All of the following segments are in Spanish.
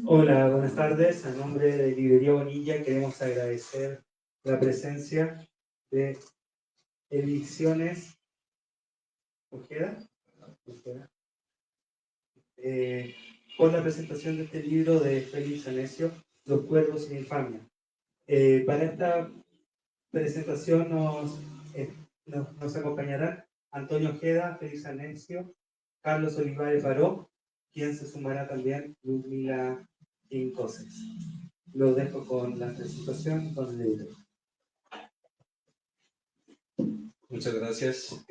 Hola, buenas tardes. A nombre de Librería Bonilla queremos agradecer la presencia de Ediciones Ojeda, Ojeda, eh, por la presentación de este libro de Félix Anecio, Los Cuervos y la Infamia. Para esta presentación nos acompañarán Antonio Ojeda, Félix Anecio, Carlos Olivares Baró, quien se sumará también Ludmila Quincoses. Lo dejo con la presentación con el libro. Muchas gracias.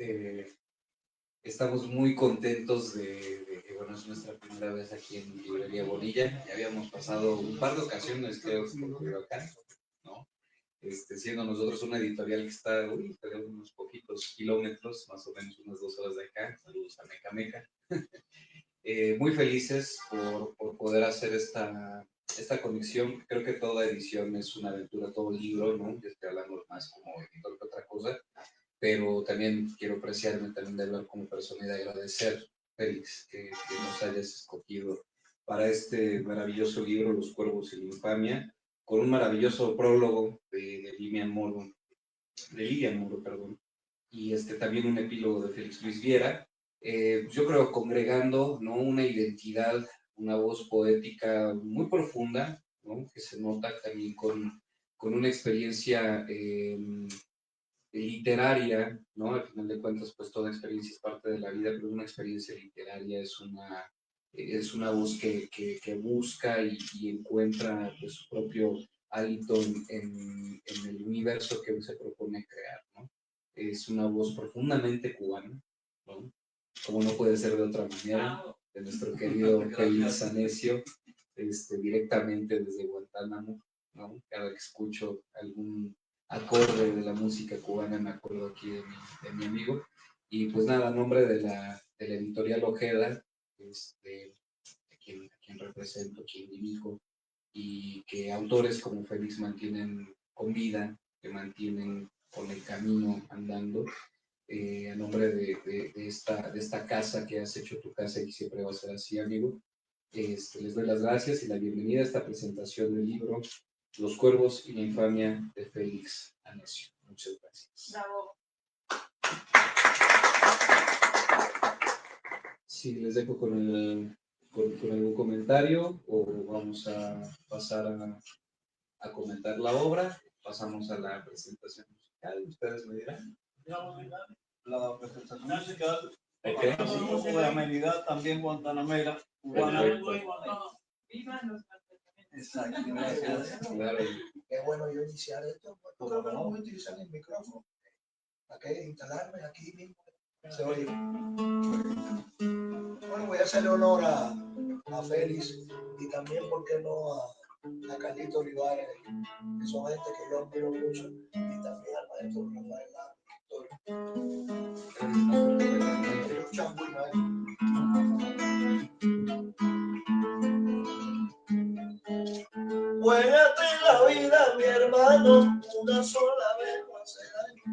Estamos muy contentos de que, bueno, es nuestra primera vez aquí en Librería Bonilla. Ya habíamos pasado un par de ocasiones, creo, por Coyoacán, ¿no? Siendo nosotros una editorial que está, tenemos unos poquitos kilómetros, más o menos unas 2 horas de acá. Saludos a Meca Meca. Muy felices por poder hacer esta conexión. Creo que toda edición es una aventura, todo libro, ¿no? Yo estoy hablando más como editor que otra cosa, pero también quiero apreciarme también de hablar como persona y de agradecer, Félix, que nos hayas escogido para este maravilloso libro, Los Cuervos y la Infamia, con un maravilloso prólogo de Lilian Moro, perdón, y también un epílogo de Félix Luis Viera. Yo creo congregando, ¿no?, una identidad, una voz poética muy profunda, ¿no?, que se nota también con una experiencia literaria, ¿no? Al final de cuentas, pues toda experiencia es parte de la vida, pero una experiencia literaria es una voz que busca y encuentra, pues, su propio hálito en el universo que se propone crear, ¿no? Es una voz profundamente cubana, ¿no? Como no puede ser de otra manera, de nuestro querido Félix Anecio, directamente desde Guantánamo, ¿no? Cada que escucho algún acorde de la música cubana me acuerdo aquí de mi amigo. Y pues nada, a nombre de la editorial Ojeda, a quien represento, a quien dirijo, y que autores como Félix mantienen con vida, que mantienen con el camino andando, a nombre de esta casa que has hecho tu casa y siempre va a ser así, amigo. Les doy las gracias y la bienvenida a esta presentación del libro Los Cuervos y la Infamia de Félix Anecio. Muchas gracias. Bravo. Sí, les dejo con algún comentario o vamos a pasar a comentar la obra. Pasamos a la presentación musical. Ustedes me dirán. La presentación musical, Okay. así como de amenidad también guantanamera, cubana. Exacto, gracias. Claro. Qué bueno yo iniciar esto, porque creo que no voy a utilizar el micrófono. ¿Para qué instalarme aquí mismo? Se oye. Bueno, voy a hacerle honor a Félix y también, ¿por qué no, a Carlito Olivares, que son gente que yo admiro mucho, y también al maestro Rafael Lara, Juégate la vida, mi hermano, una sola vez no hace daño,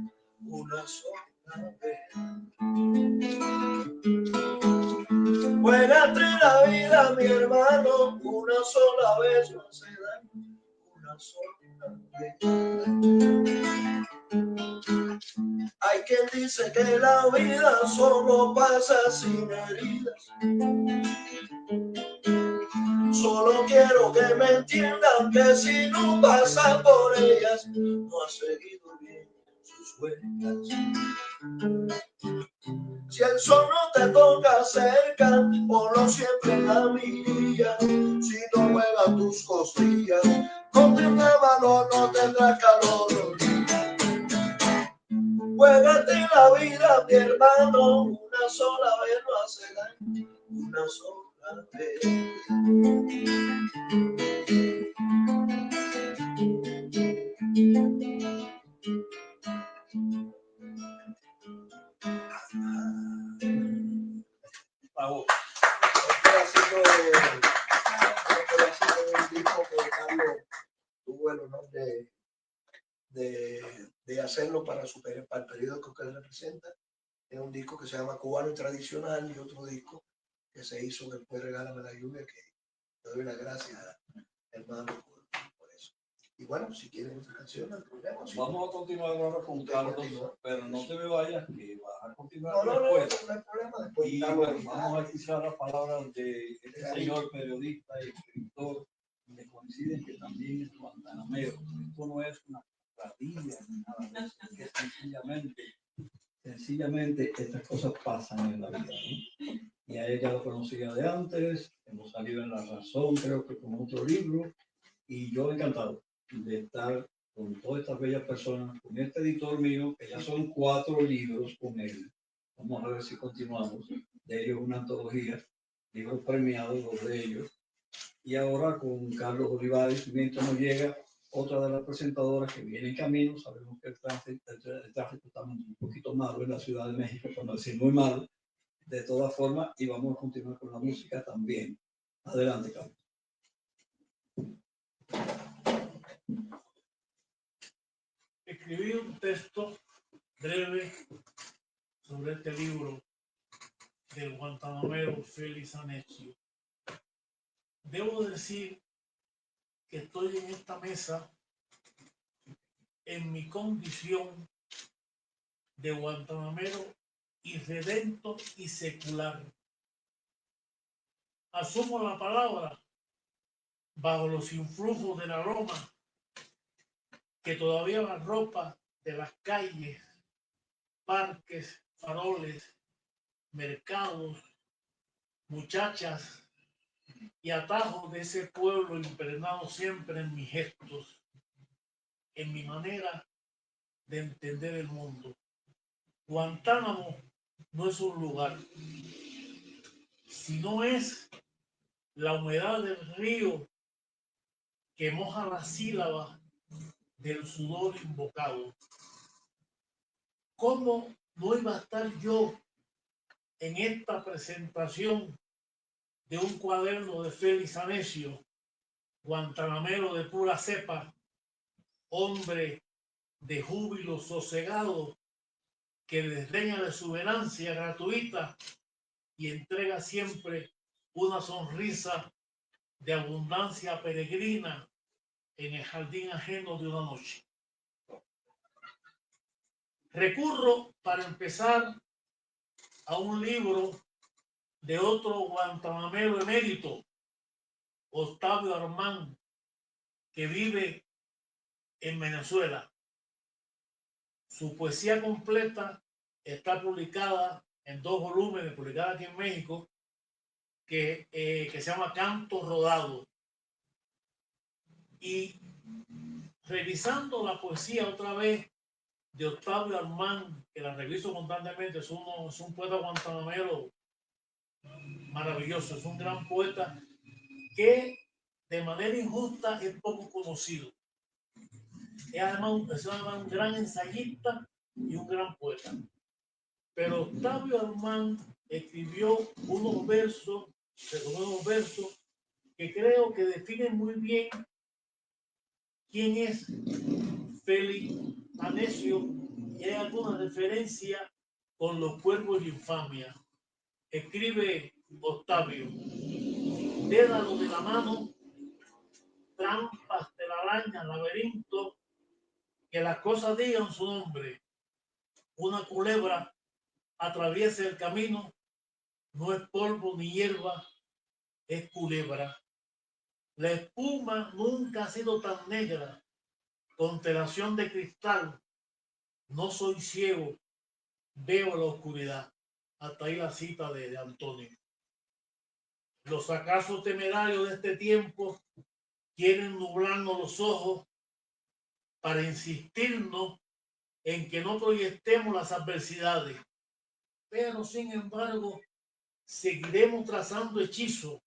una sola vez. Juégate la vida, mi hermano, una sola vez no hace daño, una sola vez. Hay quien dice que la vida solo pasa sin heridas. Solo quiero que me entiendan que si no pasa por ellas, no ha seguido bien sus huellas. Si el sol no te toca cerca, ponlo siempre en la mirilla. Si no juega tus costillas, no tendrá valor, no tendrá calor. Juégate la vida, mi hermano, una sola vez no hace daño, una sola vez. Bravo. Este pedacito de un disco que Carlos tuvo el honor de hacerlo para el periódico que él representa. Es un disco que se llama Cubano y Tradicional, y otro disco que se hizo después, Regálame la Lluvia, que Le doy las gracias, hermano, por eso. Y bueno, si quieren otra canción, no hay problema. Si Vamos a continuar ahora con Carlos, pero no te me vayas, que vas a continuar no, después. no hay problema. Después Y Carlos, bueno, vamos a escuchar las palabras de este señor periodista y escritor que coinciden que también es guantanamero. Esto no es una tradición ni nada de eso, es que sencillamente estas cosas pasan en la vida, ¿no? Y a ella lo conocía de antes, hemos salido en La Razón, creo que con otro libro, y yo encantado de estar con todas estas bellas personas, con este editor mío, que ya son 4 libros con él. Vamos a ver si continuamos. De ellos una antología, libros premiados, 2 de ellos. Y ahora con Carlos Olivares, mientras nos llega otra de las presentadoras que viene en camino. Sabemos que el tráfico está un poquito malo en la Ciudad de México, por no decir muy malo. De todas formas, y vamos a continuar con la música también. Adelante, Carlos. Escribí un texto breve sobre este libro del guantanamero Félix Anecio. Debo decir que estoy en esta mesa en mi condición de guantanamero irredento y secular. Asumo la palabra bajo los influjos del aroma que todavía la ropa de las calles, parques, faroles, mercados, muchachas y atajos de ese pueblo impregnado siempre en mis gestos, en mi manera de entender el mundo. Guantánamo no es un lugar, sino es la humedad del río que moja las sílabas del sudor invocado. ¿Cómo no iba a estar yo en esta presentación de un cuaderno de Félix Anecio, guantanamero de pura cepa, hombre de júbilo sosegado, que desdeña de su venancia gratuita y entrega siempre una sonrisa de abundancia peregrina en el jardín ajeno de una noche? Recurro para empezar a un libro de otro guantanamero emérito, Octavio Armán, que vive en Venezuela. Su poesía completa está publicada en 2 volúmenes, publicada aquí en México, que se llama Canto Rodado. Y revisando la poesía otra vez de Octavio Armán, que la reviso constantemente, es un poeta guantanamero maravilloso, es un gran poeta que de manera injusta es poco conocido. Es además un gran ensayista y un gran poeta. Pero Octavio Armán escribió unos versos que creo que definen muy bien quién es Félix Anecio, y hay alguna referencia con los cuervos y infamia. Escribe Octavio: dédalo de la mano, trampas, telarañas, laberinto, que las cosas digan su nombre. Una culebra atraviesa el camino, no es polvo ni hierba, es culebra. La espuma nunca ha sido tan negra, constelación de cristal. No soy ciego, veo la oscuridad. Hasta ahí la cita de Antonio. Los acasos temerarios de este tiempo quieren nublarnos los ojos para insistirnos en que no proyectemos las adversidades. Pero sin embargo, seguiremos trazando hechizos,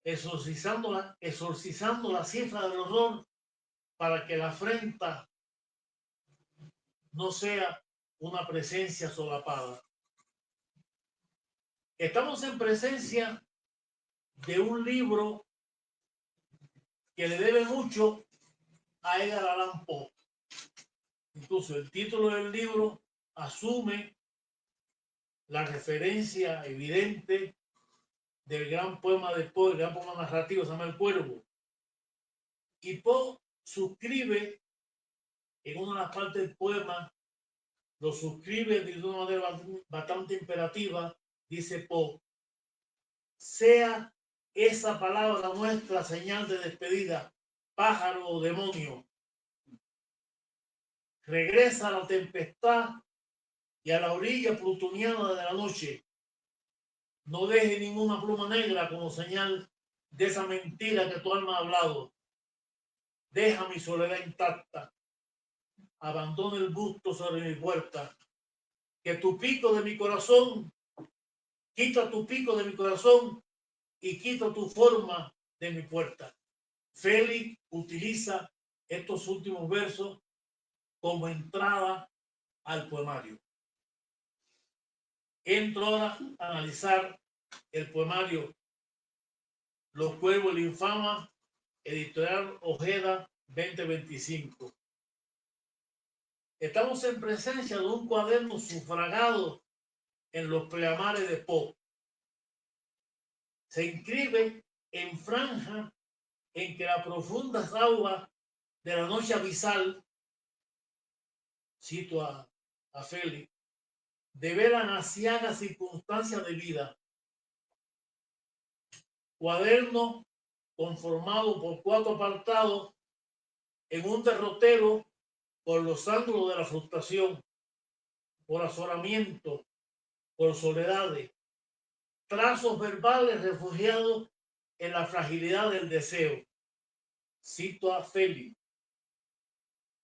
exorcizando la cifra del horror para que la afrenta no sea una presencia solapada. Estamos en presencia de un libro que le debe mucho a Edgar Allan Poe. Incluso el título del libro asume la referencia evidente del gran poema de Poe, el gran poema narrativo, se llama El Cuervo. Y Poe suscribe en una de las partes del poema, lo suscribe de una manera bastante imperativa, dice Poe: sea esa palabra nuestra señal de despedida, pájaro o demonio. Regresa a la tempestad y a la orilla plutoniana de la noche. No deje ninguna pluma negra como señal de esa mentira que tu alma ha hablado. Deja mi soledad intacta. Abandona el busto sobre mi puerta. Que tu pico de mi corazón, quita tu pico de mi corazón y quita tu forma de mi puerta. Félix utiliza estos últimos versos como entrada al poemario. Entro ahora a analizar el poemario Los Cuervos y la Infama, editorial Ojeda 2025. Estamos en presencia de un cuaderno sufragado en los pleamares de Poe. Se inscribe en franja en que las profundas aguas de la noche abisal, cito a Félix, develan aciagas circunstancias de vida. Cuaderno conformado por 4 apartados en un derrotero por los ángulos de la frustración, por azoramiento, por soledades, trazos verbales refugiados en la fragilidad del deseo. Cito a Félix: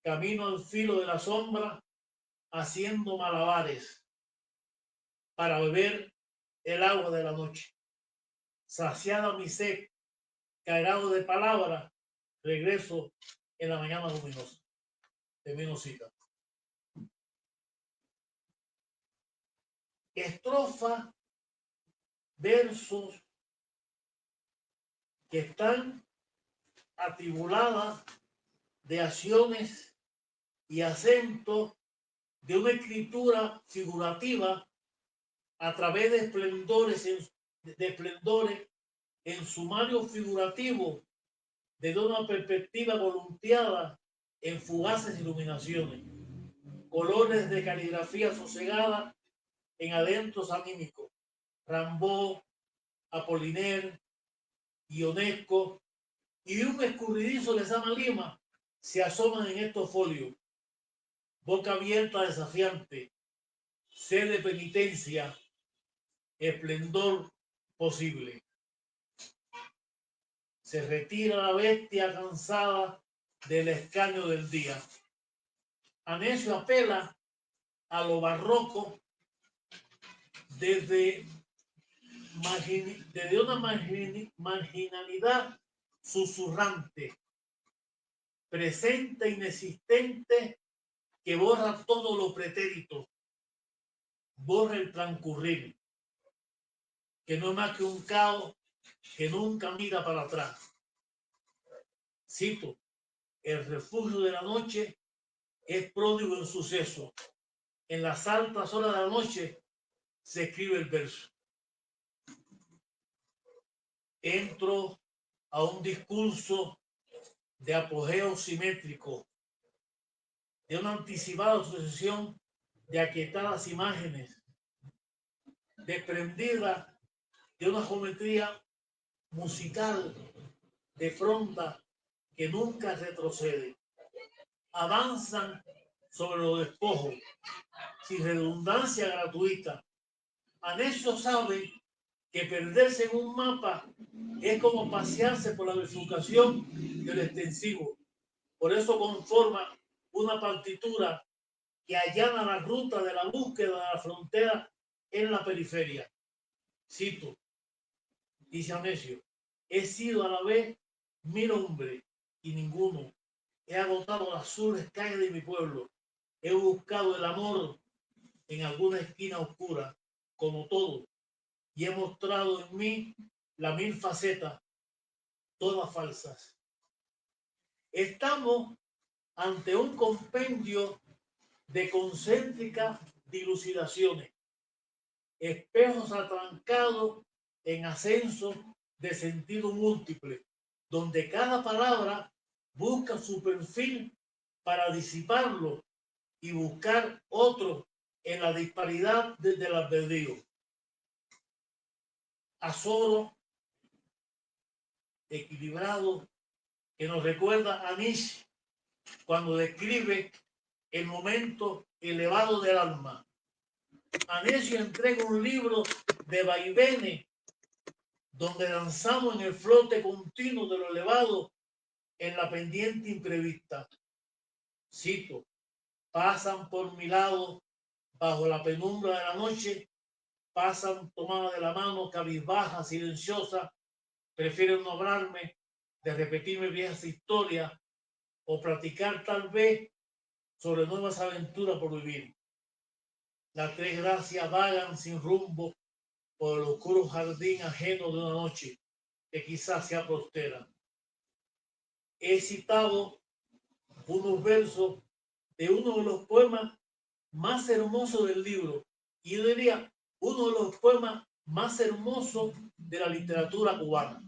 camino al filo de la sombra, haciendo malabares para beber el agua de la noche. Saciada mi sed, cargado de palabras, regreso en la mañana luminosa. Termino cita. Estrofa, versos que están atribuladas de acciones y acentos de una escritura figurativa a través de esplendores en sumario figurativo desde una perspectiva volunteada en fugaces iluminaciones, colores de caligrafía sosegada en adentros anímicos. Rimbaud, Apollinaire, Ionesco y un escurridizo de Sama Lima se asoman en estos folios. Boca abierta desafiante, sed de penitencia, esplendor posible. Se retira la bestia cansada del escaño del día. Anecio apela a lo barroco desde una marginalidad susurrante, presente, inexistente, que borra todo lo pretérito, borra el transcurrir, que no es más que un caos que nunca mira para atrás. Cito: el refugio de la noche es pródigo en suceso. En las altas horas de la noche se escribe el verso. Entro a un discurso de apogeo simétrico, de una anticipada sucesión de aquietadas imágenes, desprendida de una geometría musical de fronda que nunca retrocede. Avanzan sobre los despojos, sin redundancia gratuita. Anecio sabe que perderse en un mapa es como pasearse por la bifurcación del extensivo. Por eso conforma una partitura que allana la ruta de la búsqueda de la frontera en la periferia. Cito, dice Anecio: he sido a la vez 1000 hombres y ninguno. He agotado las azules calles de mi pueblo. He buscado el amor en alguna esquina oscura, como todo, y he mostrado en mí las 1000 facetas, todas falsas. Estamos ante un compendio de concéntricas dilucidaciones, espejos atrancados en ascenso de sentido múltiple, donde cada palabra busca su perfil para disiparlo y buscar otro en la disparidad del albedrío. Azoro, equilibrado, que nos recuerda a Nietzsche cuando describe el momento elevado del alma. Anecio entrega un libro de vaivenes donde danzamos en el flote continuo de lo elevado en la pendiente imprevista. Cito, pasan por mi lado bajo la penumbra de la noche, pasan tomada de la mano, cabizbaja, silenciosa, prefieren no hablarme, de repetirme viejas historias o platicar tal vez sobre nuevas aventuras por vivir. Las tres gracias vagan sin rumbo por el oscuro jardín ajeno de una noche que quizás sea prostera. He citado unos versos de uno de los poemas más hermosos del libro, y yo diría uno de los poemas más hermosos de la literatura cubana.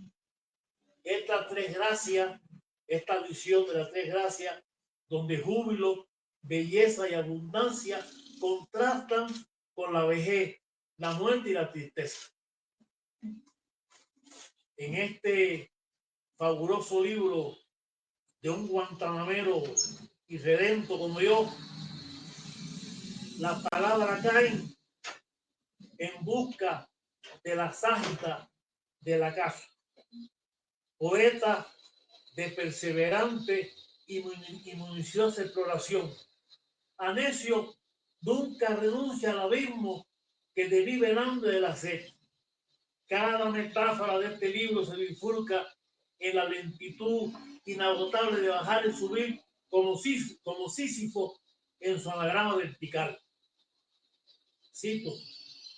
Estas tres gracias, esta visión de las tres gracias, donde júbilo, belleza y abundancia contrastan con la vejez, la muerte y la tristeza. En este fabuloso libro de un guantanamero irredento como yo, las palabras caen en busca de la ságita de la casa. Poeta de perseverante y minuciosa exploración. Anecio nunca renuncia al abismo que deriva el hambre de la sed. Cada metáfora de este libro se bifurca en la lentitud inagotable de bajar y subir como Sísifo en su anagrama vertical. Cito,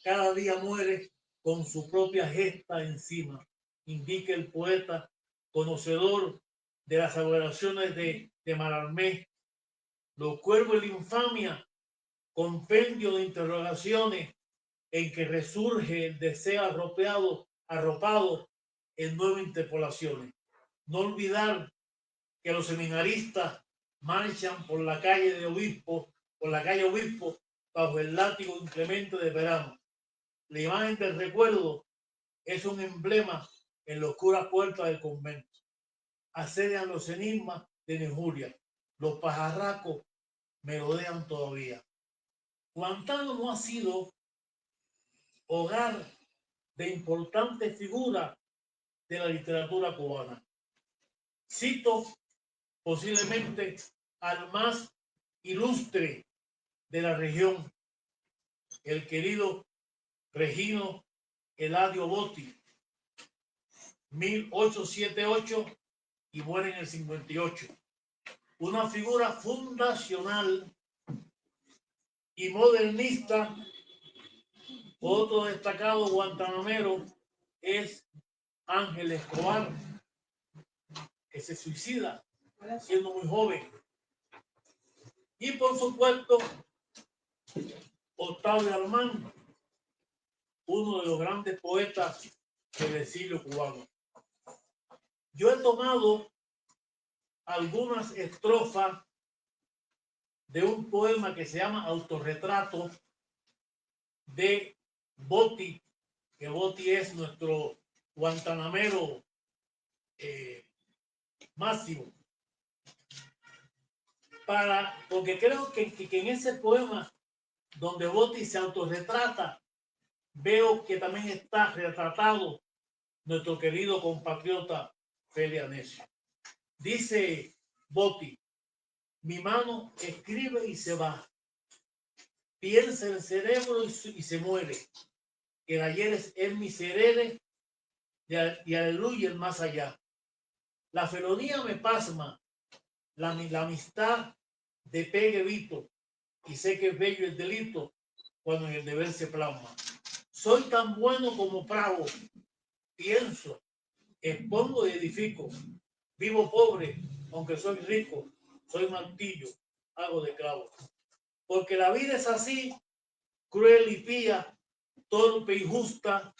cada día muere con su propia gesta encima, indica el poeta conocedor de las aberraciones de Malarmé. Los cuervos y la infamia, compendio de interrogaciones en que resurge el deseo arropado en nuevas interpolaciones. No olvidar que los seminaristas marchan por la calle Obispo bajo el látigo inclemente de verano. La imagen del recuerdo es un emblema en la oscura puerta del convento. Asedian los enigmas de Nejuria. Los pajarracos merodean todavía. Guantánamo ha sido hogar de importantes figuras de la literatura cubana. Cito posiblemente al más ilustre de la región, el querido Regino Eladio Botti, 1878 y muere en el 58. Una figura fundacional y modernista. Otro destacado guantanamero es Ángel Escobar, que se suicida siendo muy joven. Y por supuesto, Octavio Armando, uno de los grandes poetas del exilio cubano. Yo he tomado algunas estrofas de un poema que se llama Autorretrato de Botti, que Botti es nuestro guantanamero máximo. Porque creo que en ese poema donde Botti se autorretrata, veo que también está retratado nuestro querido compatriota Félix Anecio. Dice Botti, mi mano escribe y se va, piensa el cerebro y se muere, que el ayer es miserere y aleluya el más allá. La felonía me pasma, la amistad de pegue Vito, y sé que es bello el delito cuando en el deber se plasma. Soy tan bueno como Pravo, pienso, expongo y edifico, vivo pobre, aunque soy rico, soy martillo, hago de clavo. Porque la vida es así, cruel y pía, torpe y justa,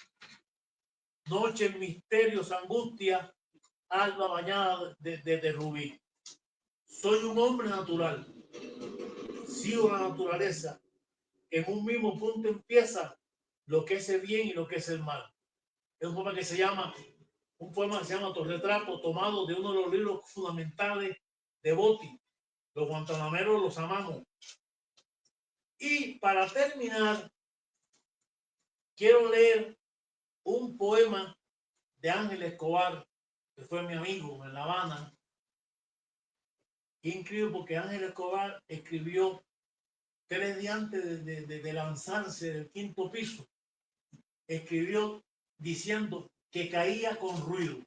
noches, misterios, angustia, alba bañada de rubí. Soy un hombre natural. Sigo la naturaleza. En un mismo punto empieza lo que es el bien y lo que es el mal. Es un poema que se llama Autorretrato, tomado de uno de los libros fundamentales de Botti. Los guantanameros los amamos. Y para terminar, quiero leer un poema de Ángel Escobar, que fue mi amigo en La Habana. Increíble, porque Ángel Escobar escribió 3 días antes de lanzarse del 5º piso. Escribió diciendo que caía con ruido.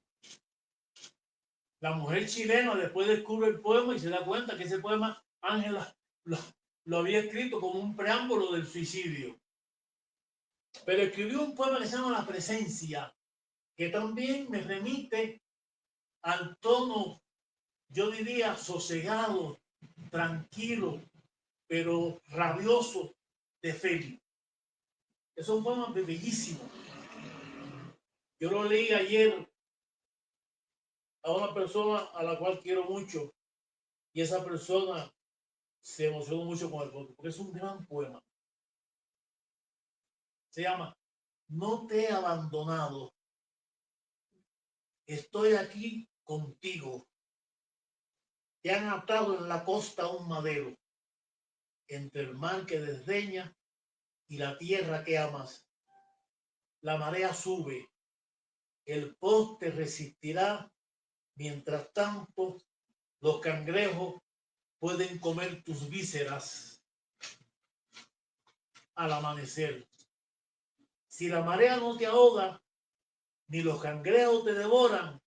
La mujer chilena después descubre el poema y se da cuenta que ese poema Ángel lo había escrito como un preámbulo del suicidio. Pero escribió un poema que se llama La Presencia, que también me remite al tono, yo diría, sosegado, tranquilo, pero rabioso de Félix. Es un poema bellísimo. Yo lo leí ayer a una persona a la cual quiero mucho y esa persona se emocionó mucho con el poema, porque es un gran poema. Se llama No te he abandonado. Estoy aquí contigo. Te han atado en la costa un madero, entre el mar que desdeña y la tierra que amas. La marea sube, el poste resistirá, mientras tanto los cangrejos pueden comer tus vísceras al amanecer. Si la marea no te ahoga, ni los cangrejos te devoran,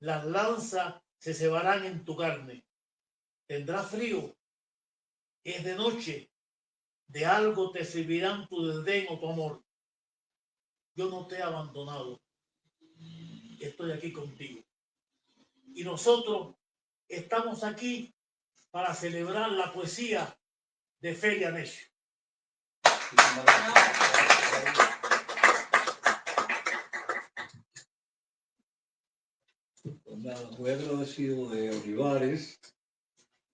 las lanzas se cebarán en tu carne. Tendrás frío, es de noche, de algo te servirán tu desdén o tu amor. Yo no te he abandonado, estoy aquí contigo. Y nosotros estamos aquí para celebrar la poesía de Félix Anecio. Muy agradecido de Olivares,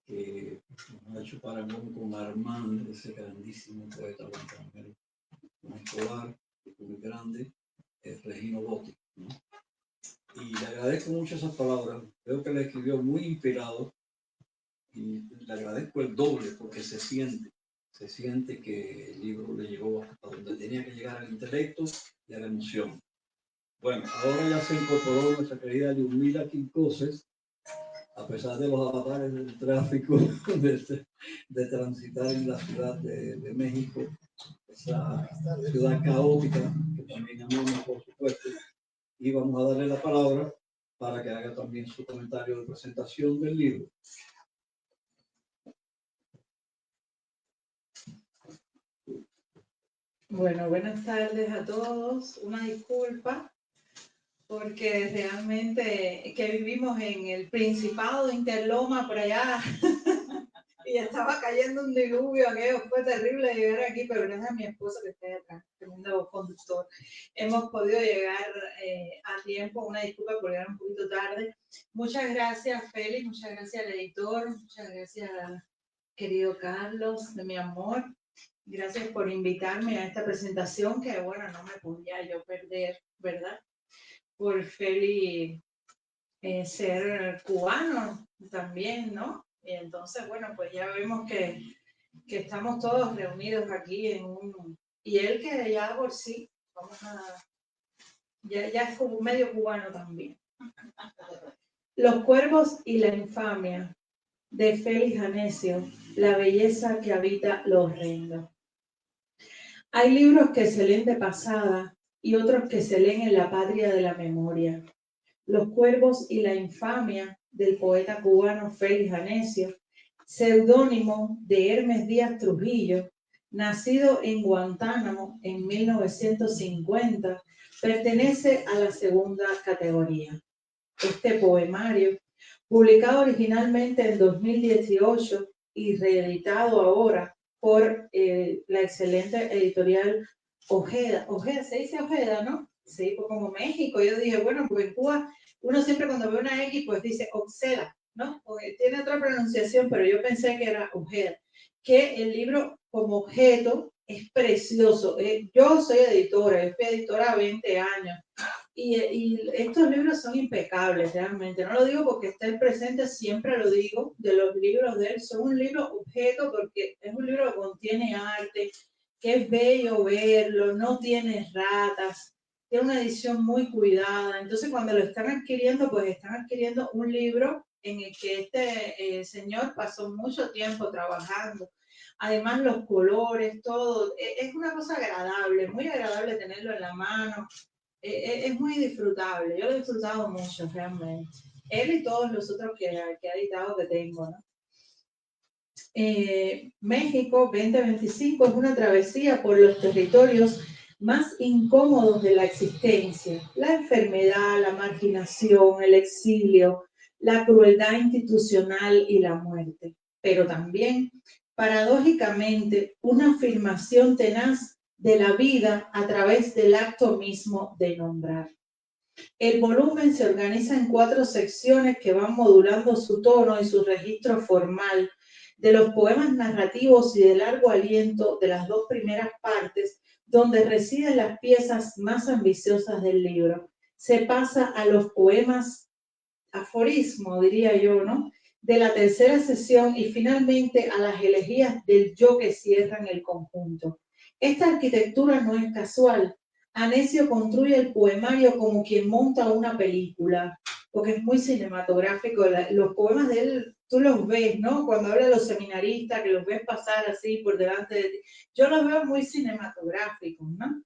que nos ha hecho parangón con Armand, ese grandísimo poeta guantanamero, con Escobar, que fue muy grande, Regino Botti, ¿no? Y le agradezco mucho esas palabras. Creo que le escribió muy inspirado y le agradezco el doble porque se siente que el libro le llegó hasta donde tenía que llegar al intelecto y a la emoción. Bueno, ahora ya se incorporó nuestra querida Liumila Quincoses, a pesar de los avatares del tráfico de transitar en la Ciudad de México, esa ciudad caótica que también amamos, por supuesto. Y vamos a darle la palabra para que haga también su comentario de presentación del libro. Bueno, buenas tardes a todos. Una disculpa porque realmente que vivimos en el Principado de Interloma por allá y estaba cayendo un diluvio, aquello fue terrible llegar aquí, pero gracias a mi esposo que está acá, tremendo conductor, hemos podido llegar a tiempo. Una disculpa por llegar un poquito tarde. Muchas gracias, Félix, muchas gracias al editor, muchas gracias, querido Carlos, de mi amor. Gracias por invitarme a esta presentación que, bueno, no me podía yo perder, ¿verdad? Por Félix ser cubano también, ¿no? Y entonces, bueno, pues ya vemos que estamos todos reunidos aquí en un... Y él que ya por sí, vamos a... Ya es como medio cubano también. Los cuervos y la infamia, de Félix Anecio, la belleza que habita lo horrendo. Hay libros que se leen de pasada y otros que se leen en la patria de la memoria. Los cuervos y la infamia, del poeta cubano Félix Anecio, seudónimo de Hermes Díaz Trujillo, nacido en Guantánamo en 1950, pertenece a la segunda categoría. Este poemario, publicado originalmente en 2018 y reeditado ahora por la excelente editorial Ojeda. Ojeda, se dice Ojeda, ¿no? Sí, pues como México. Yo dije, bueno, pues en Cuba, uno siempre cuando ve una X, pues dice Oxela, ¿no? Porque tiene otra pronunciación, pero yo pensé que era Ojeda. Que el libro como objeto es precioso. Yo soy editora, yo fui editora 20 años. Y estos libros son impecables realmente. No lo digo porque está el presente, siempre lo digo, de los libros de él. Son un libro objeto porque es un libro que contiene arte, que es bello verlo, no tiene ratas, tiene una edición muy cuidada. Entonces cuando lo están adquiriendo, pues están adquiriendo un libro en el que este señor pasó mucho tiempo trabajando. Además los colores, todo, es una cosa agradable, muy agradable tenerlo en la mano. Es muy disfrutable, yo lo he disfrutado mucho realmente. Él y todos los otros que ha editado que tengo, ¿no? México 2025 es una travesía por los territorios más incómodos de la existencia. La enfermedad, la marginación, el exilio, la crueldad institucional y la muerte. Pero también, paradójicamente, una afirmación tenaz de la vida a través del acto mismo de nombrar. El volumen se organiza en 4 secciones que van modulando su tono y su registro formal. De los poemas narrativos y de largo aliento de las 2 primeras partes, donde residen las piezas más ambiciosas del libro, se pasa a los poemas aforismo, diría yo, ¿no? De la tercera sesión y finalmente a las elegías del yo que cierran el conjunto. Esta arquitectura no es casual. Anecio construye el poemario como quien monta una película, porque es muy cinematográfico. Los poemas de él, tú los ves, ¿no? Cuando habla de los seminaristas, que los ves pasar así por delante de ti. Yo los veo muy cinematográficos, ¿no?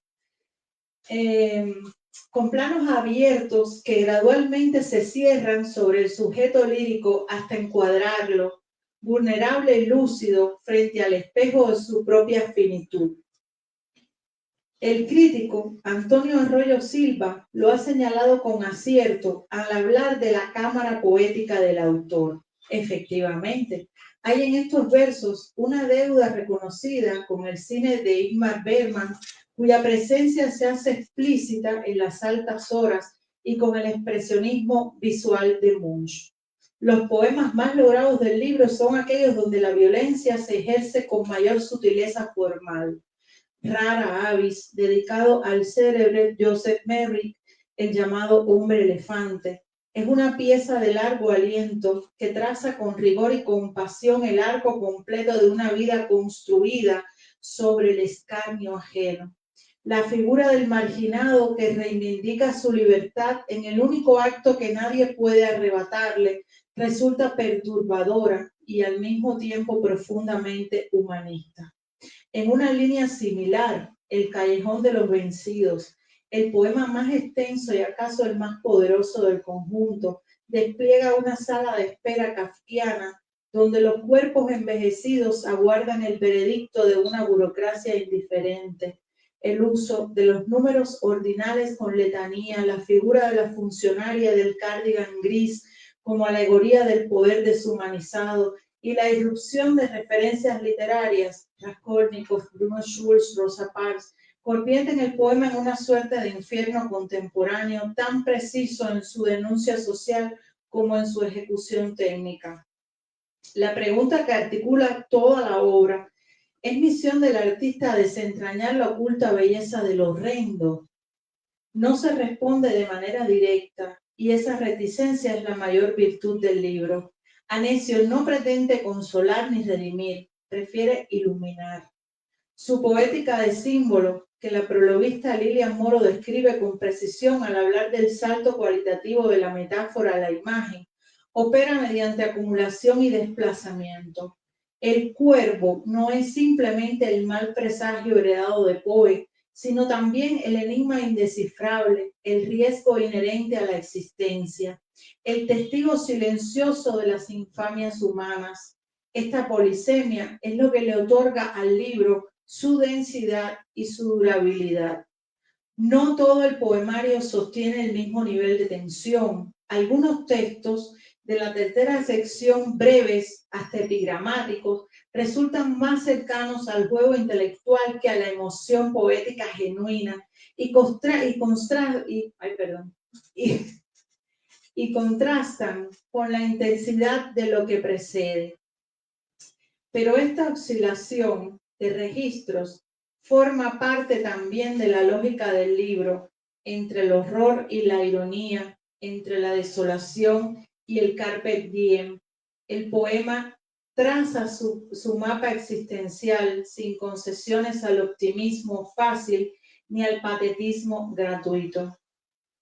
Con planos abiertos que gradualmente se cierran sobre el sujeto lírico hasta encuadrarlo, vulnerable y lúcido frente al espejo de su propia finitud. El crítico Antonio Arroyo Silva lo ha señalado con acierto al hablar de la cámara poética del autor. Efectivamente, hay en estos versos una deuda reconocida con el cine de Ingmar Bergman, cuya presencia se hace explícita en las altas horas y con el expresionismo visual de Munch. Los poemas más logrados del libro son aquellos donde la violencia se ejerce con mayor sutileza formal. Rara avis, dedicado al célebre Joseph Merrick, el llamado hombre elefante. Es una pieza de largo aliento que traza con rigor y compasión el arco completo de una vida construida sobre el escarnio ajeno. La figura del marginado que reivindica su libertad en el único acto que nadie puede arrebatarle resulta perturbadora y al mismo tiempo profundamente humanista. En una línea similar, El callejón de los vencidos, el poema más extenso y acaso el más poderoso del conjunto, despliega una sala de espera kafkiana donde los cuerpos envejecidos aguardan el veredicto de una burocracia indiferente. El uso de los números ordinales con letanía, la figura de la funcionaria del cardigan gris como alegoría del poder deshumanizado y la irrupción de referencias literarias, Raskolnikov, Bruno Schulz, Rosa Parks, convierten el poema en una suerte de infierno contemporáneo tan preciso en su denuncia social como en su ejecución técnica. La pregunta que articula toda la obra: ¿es misión del artista desentrañar la oculta belleza de lo horrendo? No se responde de manera directa y esa reticencia es la mayor virtud del libro. Anecio no pretende consolar ni redimir, prefiere iluminar. Su poética de símbolo, que la prologuista Lilian Moro describe con precisión al hablar del salto cualitativo de la metáfora a la imagen, opera mediante acumulación y desplazamiento. El cuervo no es simplemente el mal presagio heredado de Poe, sino también el enigma indescifrable, el riesgo inherente a la existencia, el testigo silencioso de las infamias humanas. Esta polisemia es lo que le otorga al libro su densidad y su durabilidad. No todo el poemario sostiene el mismo nivel de tensión. Algunos textos de la tercera sección, breves hasta epigramáticos, resultan más cercanos al juego intelectual que a la emoción poética genuina y contrastan con la intensidad de lo que precede. Pero esta oscilación de registros forma parte también de la lógica del libro, entre el horror y la ironía, entre la desolación y el carpe diem. El poema traza su mapa existencial sin concesiones al optimismo fácil ni al patetismo gratuito.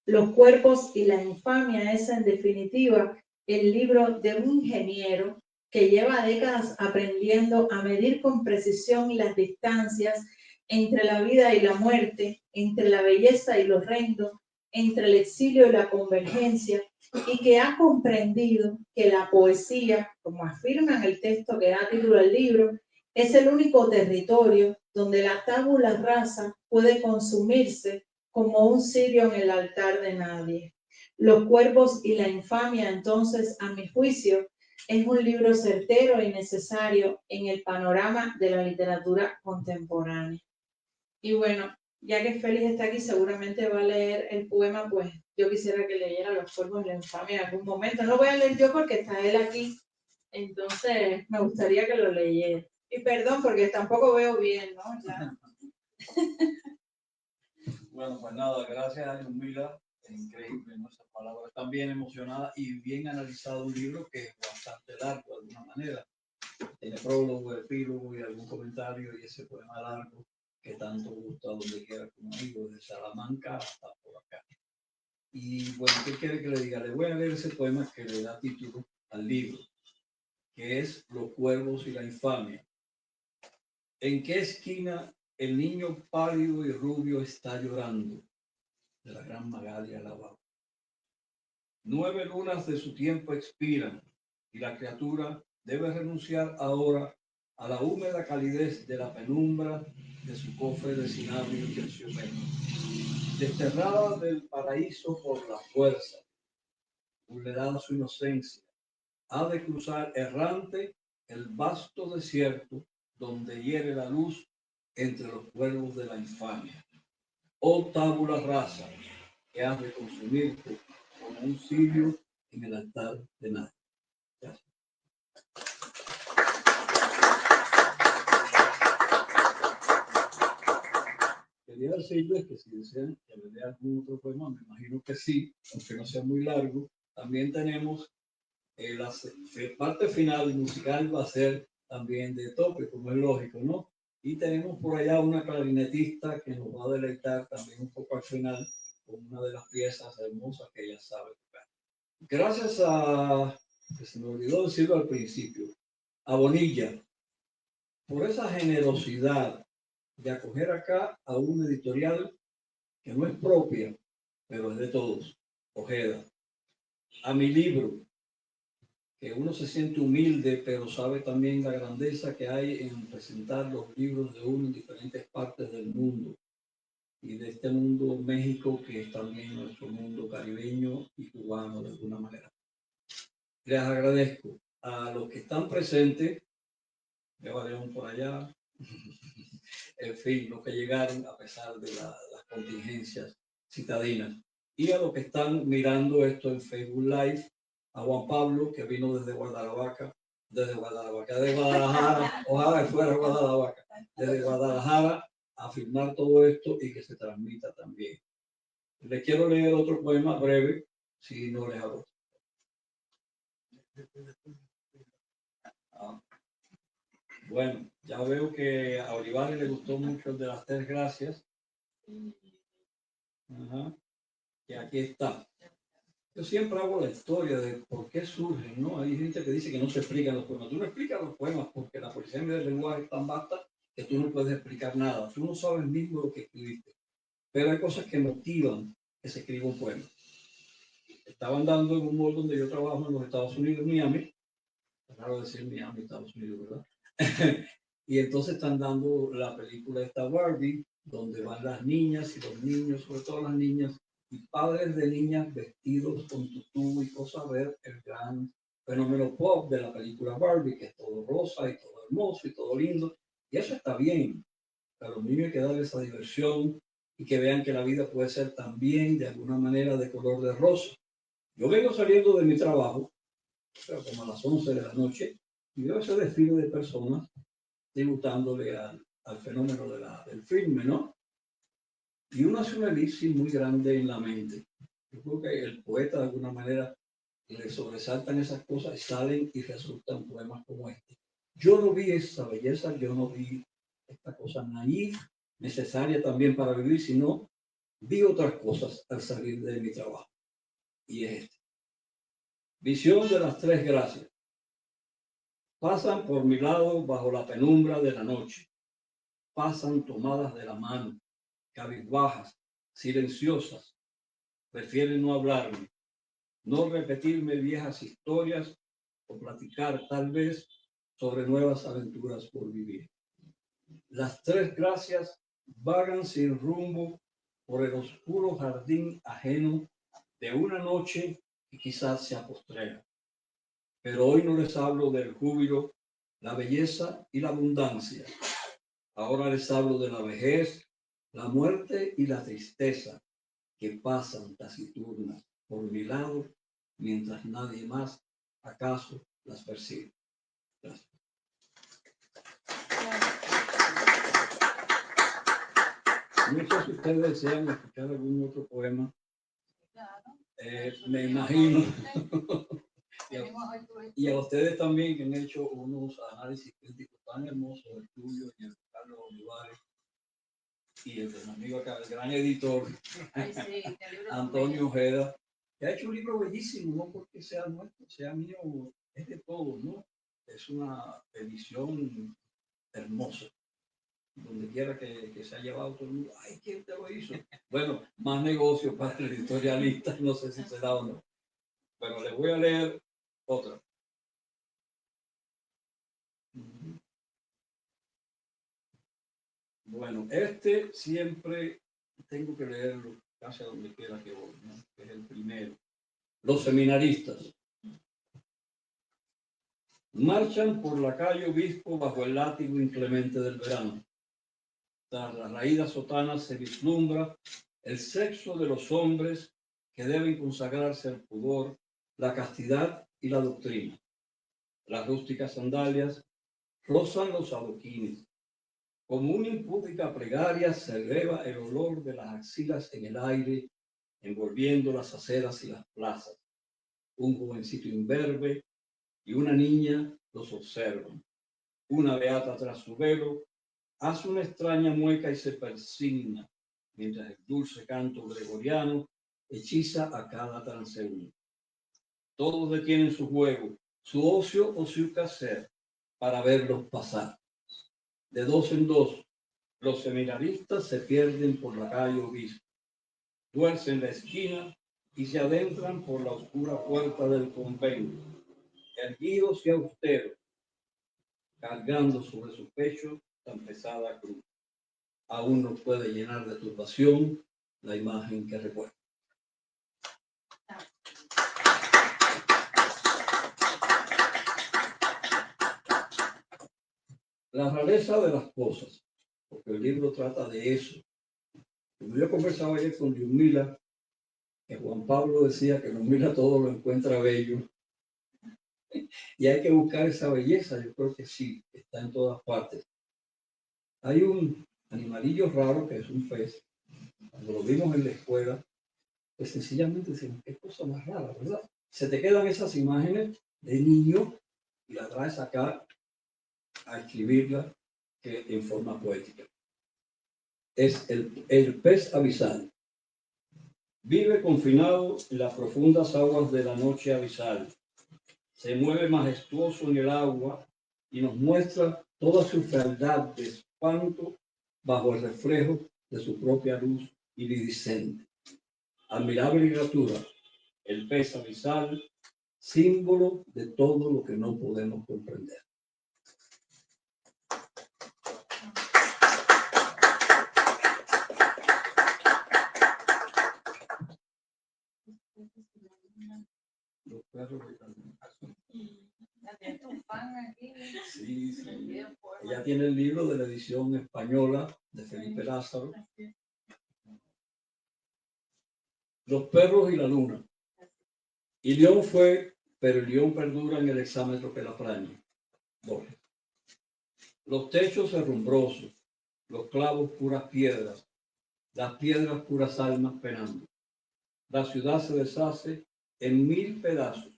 Los cuerpos y la infamia es, en definitiva, el libro de un ingeniero que lleva décadas aprendiendo a medir con precisión las distancias entre la vida y la muerte, entre la belleza y lo horrendo, entre el exilio y la convergencia, y que ha comprendido que la poesía, como afirma en el texto que da título al libro, es el único territorio donde la tabula rasa puede consumirse como un cirio en el altar de nadie. Los cuervos y la infamia, entonces, a mi juicio, es un libro certero y necesario en el panorama de la literatura contemporánea. Y bueno, ya que Félix está aquí, seguramente va a leer el poema, pues yo quisiera que leyera Los cuervos y la infamia en algún momento. No lo voy a leer yo porque está él aquí, entonces me gustaría que lo leyera. Y perdón, porque tampoco veo bien, ¿no? Ya. Bueno, pues nada, gracias a Yumila, es increíble, ¿no? Esas palabras tan bien emocionadas y bien analizado un libro que es bastante largo de alguna manera. Tiene prólogo, epílogo y algún comentario y ese poema largo que tanto gusta donde quiera conmigo, desde Salamanca hasta por acá. Y bueno, ¿qué quiere que le diga? Le voy a leer ese poema que le da título al libro, que es Los cuervos y la infamia. ¿En qué esquina el niño pálido y rubio está llorando? De la gran Magalia Lavado. 9 lunas de su tiempo expiran y la criatura debe renunciar ahora a la húmeda calidez de la penumbra de su cofre de cinabrio y terciopelo. Desterrada del paraíso por la fuerza, vulnerada su inocencia, ha de cruzar errante el vasto desierto donde hiere la luz entre los cuervos de la infamia. Oh tábula rasa, que has de consumirte como un cirio en el altar de nadie. Gracias. Quería decirles que si desean que les lea algún otro poema, me imagino que sí, aunque no sea muy largo. También tenemos la parte final musical va a ser también de tope, como es lógico, ¿no? Y tenemos por allá una clarinetista que nos va a deleitar también un poco al final con una de las piezas hermosas que ella sabe tocar. Gracias a, que se me olvidó decirlo al principio, a Bonilla, por esa generosidad de acoger acá a una editorial que no es propia, pero es de todos, Ojeda. A mi libro, que uno se siente humilde, pero sabe también la grandeza que hay en presentar los libros de uno en diferentes partes del mundo. Y de este mundo México, que es también nuestro mundo caribeño y cubano de alguna manera. Les agradezco a los que están presentes, veo a León por allá, en fin, los que llegaron a pesar de las contingencias citadinas, y a los que están mirando esto en Facebook Live, a Juan Pablo, que vino desde Guadalajara, de Guadalajara, ojalá que fuera Guadalajara, desde Guadalajara a filmar todo esto y que se transmita también. Les quiero leer otro poema breve, si no les hago. Bueno, ya veo que a Olivares le gustó mucho el de las 3 gracias. Ajá. Y aquí está. Yo siempre hago la historia de por qué surgen, ¿no? Hay gente que dice que no se explican los poemas. Tú no explicas los poemas porque la poesía del lenguaje es tan vasta que tú no puedes explicar nada. Tú no sabes mismo lo que escribiste. Pero hay cosas que motivan que se escriba un poema. Estaban dando en un mall donde yo trabajo en los Estados Unidos, Miami. Es raro decir Miami, Estados Unidos, ¿verdad? Y entonces están dando la película esta Barbie, donde van las niñas y los niños, sobre todo las niñas, y padres de niñas vestidos con tutú y cosas, ver el gran fenómeno pop de la película Barbie, que es todo rosa y todo hermoso y todo lindo. Y eso está bien. A los niños hay que darles esa diversión y que vean que la vida puede ser también de alguna manera de color de rosa. Yo vengo saliendo de mi trabajo, pero como a las 11 de la noche, y veo ese desfile de personas tributándole al fenómeno del filme, ¿no? Y uno hace una elipsis muy grande en la mente. Yo creo que el poeta de alguna manera le sobresaltan esas cosas y salen y resultan poemas como este. Yo no vi esa belleza, yo no vi esta cosa naif, necesaria también para vivir, sino vi otras cosas al salir de mi trabajo. Y es este. Visión de las tres gracias. Pasan por mi lado bajo la penumbra de la noche. Pasan tomadas de la mano, cabizbajas, silenciosas. Prefieren no hablarme, no repetirme viejas historias o platicar tal vez sobre nuevas aventuras por vivir. Las tres gracias vagan sin rumbo por el oscuro jardín ajeno de una noche que quizás se postrera. Pero hoy no les hablo del júbilo, la belleza y la abundancia. Ahora les hablo de la vejez, la muerte y la tristeza que pasan taciturnas por mi lado mientras nadie más acaso las percibe. Gracias. No sé si ustedes desean escuchar algún otro poema. Me imagino. Y a ustedes también que han hecho unos análisis críticos tan hermosos, el tuyo y el de Carlos Olivares y el de mi amigo acá, el gran editor Antonio Ojeda, que ha hecho un libro bellísimo, no porque sea nuestro, sea mío, es de todos, ¿no? Es una edición hermosa. Donde quiera que se ha llevado todo el mundo, ay, ¿quién te lo hizo? Bueno, más negocio para el editorialista, no sé si será o no. Pero les voy a leer otra. Bueno, este siempre tengo que leerlo casi a donde quiera que voy, ¿no? Es el primero. Los seminaristas. Marchan por la calle Obispo bajo el látigo inclemente del verano. Tras las raídas sotanas se vislumbra el sexo de los hombres que deben consagrarse al pudor, la castidad y la doctrina. Las rústicas sandalias rozan los adoquines. Como una impúdica plegaria se eleva el olor de las axilas en el aire, envolviendo las aceras y las plazas. Un jovencito imberbe y una niña los observan. Una beata tras su velo hace una extraña mueca y se persigna, mientras el dulce canto gregoriano hechiza a cada transeúnte. Todos detienen su juego, su ocio o su quehacer para verlos pasar. De dos en dos, los seminaristas se pierden por la calle Obispo, tuercen la esquina y se adentran por la oscura puerta del convento, erguidos y austeros, cargando sobre su pecho tan pesada cruz. Aún nos puede llenar de turbación la imagen que recuerda. La rareza de las cosas, porque el libro trata de eso. Como yo conversaba ayer con Diosmila, que Juan Pablo decía que Diosmila todo lo encuentra bello, y hay que buscar esa belleza. Yo creo que sí, está en todas partes. Hay un animalillo raro que es un pez. Cuando lo vimos en la escuela, pues sencillamente decimos, qué cosa más rara, ¿verdad? Se te quedan esas imágenes de niño y las traes acá a escribirla en forma poética. Es el pez abisal. Vive confinado en las profundas aguas de la noche abisal. Se mueve majestuoso en el agua y nos muestra toda su fealdad de espanto bajo el reflejo de su propia luz iridiscente. Admirable criatura, el pez abisal, símbolo de todo lo que no podemos comprender. perros y la luna. Tienes un fan aquí. Sí, sí. Bien fuerte. Ella tiene el libro de la edición española de Felipe Lázaro. Los perros y la luna. Y León fue, pero el león perdura en el exámetro que la plaña. Borges. Los techos herrumbrosos, los clavos puras piedras, las piedras puras almas penando. La ciudad se deshace en 1000 pedazos.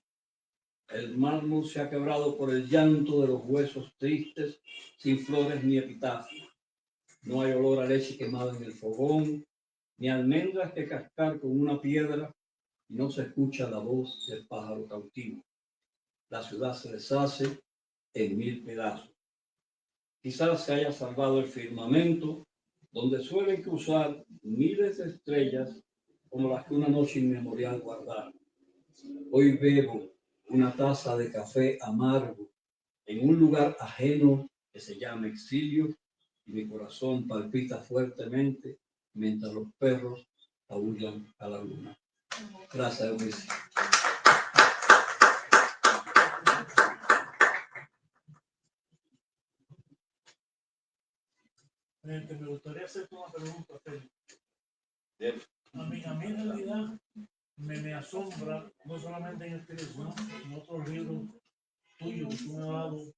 El mármol se ha quebrado por el llanto de los huesos tristes, sin flores ni epitafios. No hay olor a leche quemada en el fogón, ni almendras que cascar con una piedra, y no se escucha la voz del pájaro cautivo. La ciudad se deshace en 1000 pedazos. Quizás se haya salvado el firmamento, donde suelen cruzar miles de estrellas como las que una noche inmemorial guardaron. Hoy bebo una taza de café amargo en un lugar ajeno que se llama exilio, y mi corazón palpita fuertemente mientras los perros aúllan a la luna. Gracias, Eunice. Me gustaría hacerte una pregunta, Félix. Bien. A mí en realidad me asombra, no solamente en este libro, sino en otros libros tuyos que tú me has dado.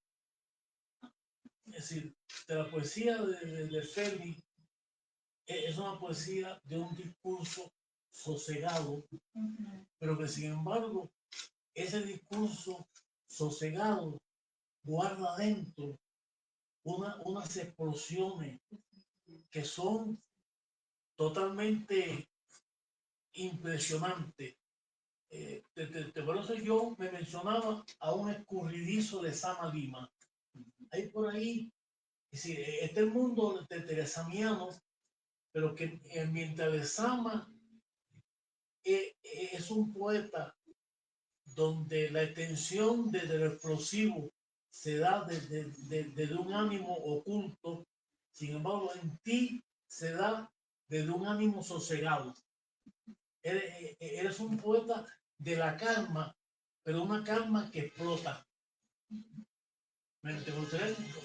Es decir, de la poesía de Félix es una poesía de un discurso sosegado, pero que sin embargo ese discurso sosegado guarda dentro unas explosiones que son totalmente impresionantes. Por eso yo me mencionaba a un escurridizo de Sama Lima. Hay por ahí, es decir, está el mundo de Teresamiano, pero que mientras de Sama es un poeta donde la extensión desde lo explosivo se da desde un ánimo oculto, sin embargo en ti se da desde un ánimo sosegado. Eres un poeta de la calma, pero una calma que explota.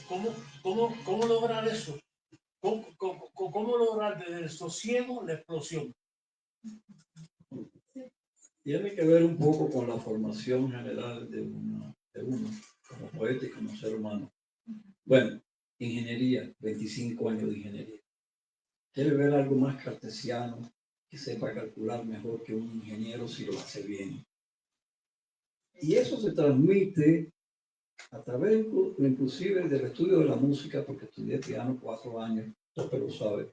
¿Cómo lograr eso? ¿Cómo lograr desde el sosiego la explosión? Tiene que ver un poco con la formación general de uno como poeta y como ser humano. Bueno, ingeniería, 25 años de ingeniería. Debe ver algo más cartesiano, que sepa calcular mejor que un ingeniero si lo hace bien. Y eso se transmite a través inclusive del estudio de la música, porque estudié piano 4 años, usted lo sabe.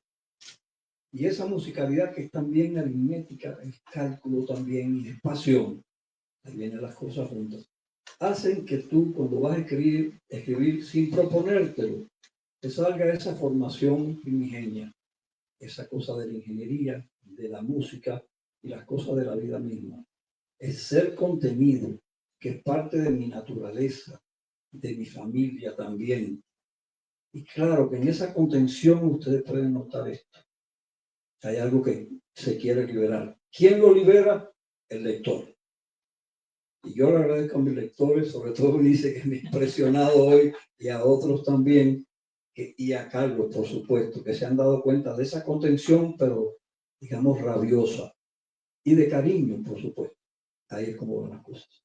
Y esa musicalidad que es también aritmética, es cálculo también y es pasión, ahí vienen las cosas juntas, hacen que tú cuando vas a escribir sin proponértelo, te salga esa formación primigenia, esa cosa de la ingeniería, de la música y las cosas de la vida misma. Es ser contenido, que es parte de mi naturaleza, de mi familia también. Y claro que en esa contención ustedes pueden notar esto. Hay algo que se quiere liberar. ¿Quién lo libera? El lector. Y yo le agradezco a mis lectores, sobre todo dice que me ha impresionado hoy y a otros también, y a Carlos, por supuesto, que se han dado cuenta de esa contención, pero digamos rabiosa, y de cariño, por supuesto. Ahí es como van las cosas.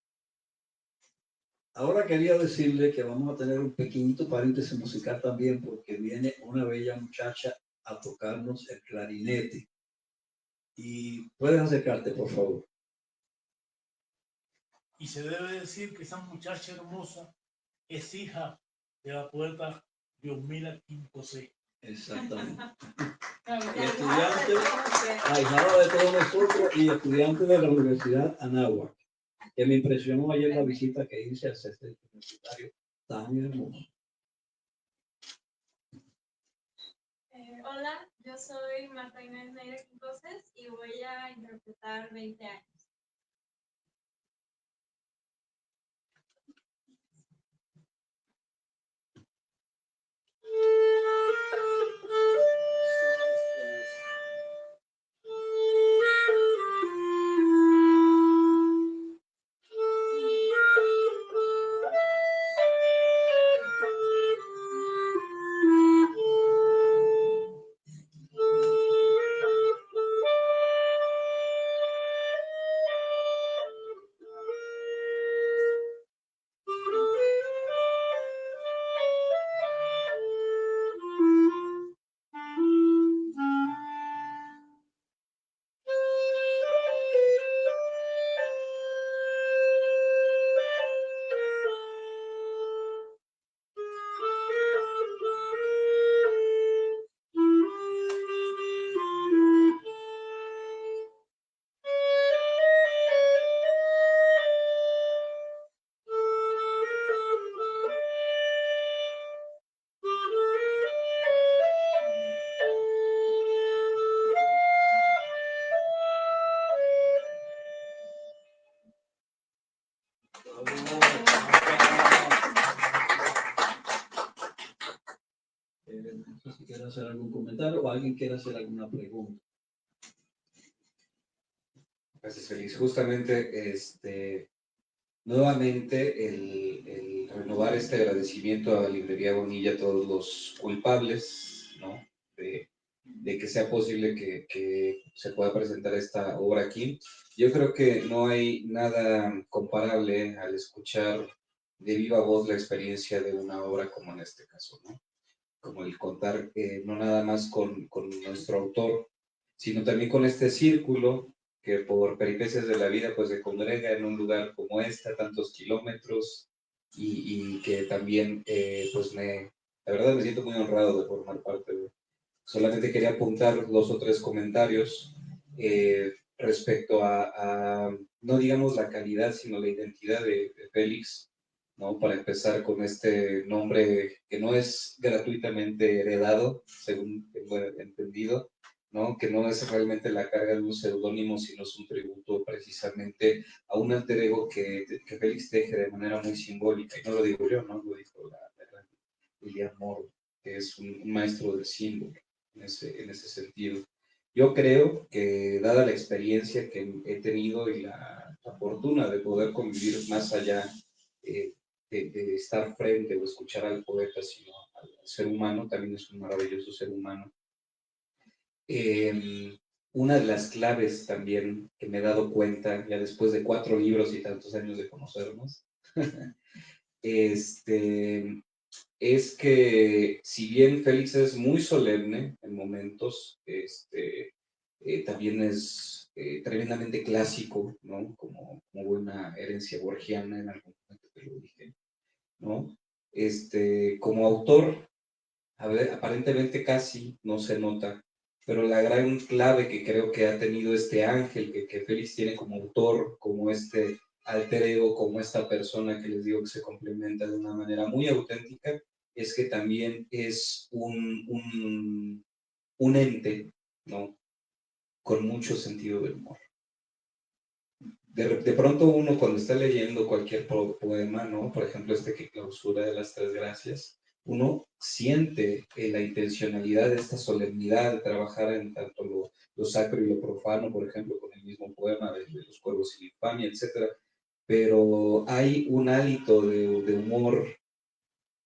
Ahora quería decirle que vamos a tener un pequeñito paréntesis musical también, porque viene una bella muchacha a tocarnos el clarinete. Y puedes acercarte, por favor. Y se debe decir que esa muchacha hermosa es hija de la poeta Diosmila Quintosé. Exactamente. Y estudiante, ahijada de todos nosotros y estudiante de la Universidad Anáhuac, que me impresionó ayer la visita que hice al centro universitario tan hermoso. Hola, yo soy Marta Inés Neira Quintoses y voy a interpretar 20 años. quiera hacer algún comentario o alguien quiera hacer alguna pregunta. Gracias, Félix. Justamente, nuevamente, el renovar este agradecimiento a la Librería Bonilla, a todos los culpables, ¿no? De que sea posible que se pueda presentar esta obra aquí. Yo creo que no hay nada comparable al escuchar de viva voz la experiencia de una obra como en este caso, ¿no? Como el contar no nada más con nuestro autor, sino también con este círculo que por peripecias de la vida pues se congrega en un lugar como este, a tantos kilómetros, y que también pues la verdad me siento muy honrado de formar parte de. Solamente quería apuntar 2 o 3 comentarios respecto a, no digamos la calidad, sino la identidad de Félix, ¿no? Para empezar con este nombre que no es gratuitamente heredado, según tengo entendido, ¿no? Que no es realmente la carga de un seudónimo, sino es un tributo precisamente a un alter ego que Félix teje de manera muy simbólica, y no lo digo yo, ¿no? Lo dijo la Lilian Moro, que es un maestro del símbolo en ese sentido. Yo creo que, dada la experiencia que he tenido y la fortuna de poder convivir más allá de estar frente o escuchar al poeta, sino al ser humano, también es un maravilloso ser humano. Una de las claves también que me he dado cuenta, ya después de 4 libros y tantos años de conocernos, es que si bien Félix es muy solemne en momentos, también es tremendamente clásico, ¿no? Como buena herencia borgiana, en algún momento te lo dije, ¿no? Como autor, a ver, aparentemente casi no se nota, pero la gran clave que creo que ha tenido este ángel que Félix tiene como autor, como este alter ego, como esta persona que les digo que se complementa de una manera muy auténtica, es que también es un ente, ¿no? Con mucho sentido del humor. De pronto uno cuando está leyendo cualquier poema, ¿no? Por ejemplo, este que clausura de las 3 gracias, uno siente la intencionalidad de esta solemnidad de trabajar en tanto lo sacro y lo profano, por ejemplo, con el mismo poema de los cuervos y la infamia, etc. Pero hay un hálito de humor